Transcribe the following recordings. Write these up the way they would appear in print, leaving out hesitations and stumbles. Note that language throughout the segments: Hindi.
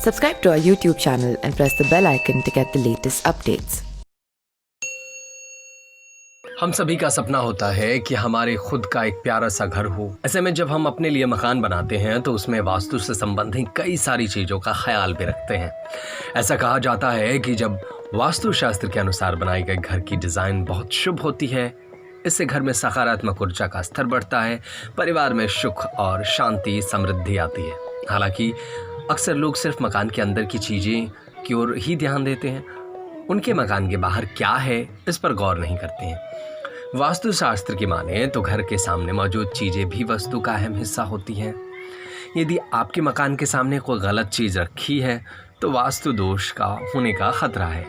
Subscribe to our YouTube channel and press the bell icon to get the latest updates. हम सभी का सपना होता है कि हमारे खुद का एक प्यारा सा घर हो। ऐसे में जब हम अपने लिए मकान बनाते हैं तो उसमें वास्तु से संबंधित कई सारी चीज़ों का ख्याल भी रखते हैं। ऐसा कहा जाता है कि जब वास्तु शास्त्र के अनुसार बनाए गए घर की डिज़ाइन बहुत शुभ होती है, इससे घर में सकारात्मक ऊर्जा का स्तर बढ़ता है, परिवार में सुख और शांति समृद्धि आती है। हालांकि अक्सर लोग सिर्फ मकान के अंदर की चीज़ें की ओर ही ध्यान देते हैं, उनके मकान के बाहर क्या है इस पर गौर नहीं करते हैं। वास्तु शास्त्र की माने तो घर के सामने मौजूद चीज़ें भी वास्तु का अहम हिस्सा होती हैं। यदि आपके मकान के सामने कोई गलत चीज़ रखी है तो वास्तु दोष का होने का खतरा है।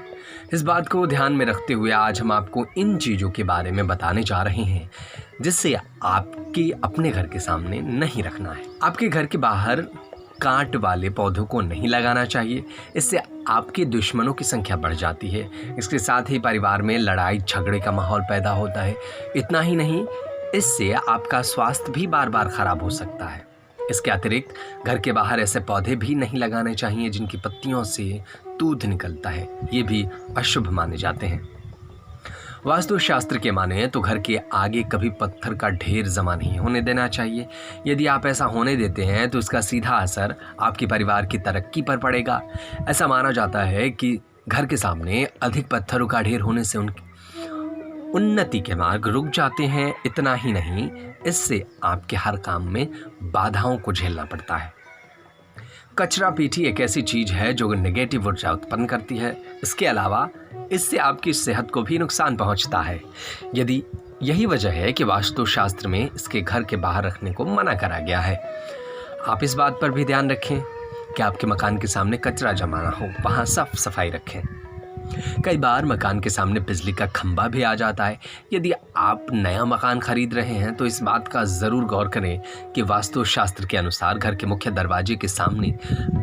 इस बात को ध्यान में रखते हुए आज हम आपको इन चीज़ों के बारे में बताने जा रहे हैं जिससे आपके अपने घर के सामने नहीं रखना है। आपके घर के बाहर कांट वाले पौधों को नहीं लगाना चाहिए, इससे आपके दुश्मनों की संख्या बढ़ जाती है। इसके साथ ही परिवार में लड़ाई झगड़े का माहौल पैदा होता है। इतना ही नहीं, इससे आपका स्वास्थ्य भी बार बार खराब हो सकता है। इसके अतिरिक्त घर के बाहर ऐसे पौधे भी नहीं लगाने चाहिए जिनकी पत्तियों से दूध निकलता है, ये भी अशुभ माने जाते हैं। वास्तु शास्त्र के माने तो घर के आगे कभी पत्थर का ढेर जमा नहीं होने देना चाहिए। यदि आप ऐसा होने देते हैं तो इसका सीधा असर आपके परिवार की तरक्की पर पड़ेगा। ऐसा माना जाता है कि घर के सामने अधिक पत्थरों का ढेर होने से उनकी उन्नति के मार्ग रुक जाते हैं। इतना ही नहीं, इससे आपके हर काम में बाधाओं को झेलना पड़ता है। कचरा पीठी एक ऐसी चीज है जो नेगेटिव ऊर्जा उत्पन्न करती है। इसके अलावा इससे आपकी सेहत को भी नुकसान पहुंचता है। यदि यही वजह है कि वास्तु शास्त्र में इसके घर के बाहर रखने को मना करा गया है। आप इस बात पर भी ध्यान रखें कि आपके मकान के सामने कचरा जमा ना हो, वहां साफ सफाई रखें। कई बार मकान के सामने बिजली का खंभा भी आ जाता है। यदि आप नया मकान खरीद रहे हैं तो इस बात का ज़रूर गौर करें कि वास्तु शास्त्र के अनुसार घर के मुख्य दरवाजे के सामने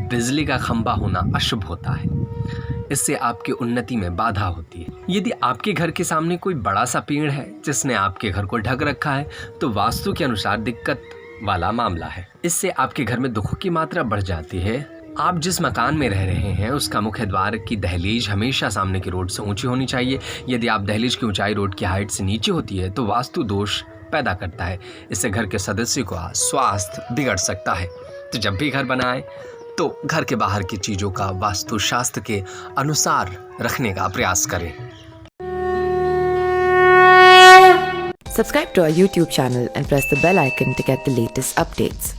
बिजली का खंभा होना अशुभ होता है। इससे आपकी उन्नति में बाधा होती है। यदि आपके घर के सामने कोई बड़ा सा पेड़ है जिसने आपके घर को ढक रखा है तो वास्तु के अनुसार दिक्कत वाला मामला है। इससे आपके घर में दुखों की मात्रा बढ़ जाती है। आप जिस मकान में रह रहे हैं उसका मुख्य द्वार की दहलीज हमेशा सामने की रोड से ऊंची होनी चाहिए। यदि आप दहलीज की ऊंचाई रोड की हाइट से नीचे होती है तो वास्तु दोष पैदा करता है। इससे घर के सदस्यों का स्वास्थ्य बिगड़ सकता है। तो जब भी घर बनाएं तो घर के बाहर की चीज़ों का वास्तु शास्त्र के अनुसार रखने का प्रयास करें। Subscribe to our YouTube channel and press the bell icon to get the latest updates.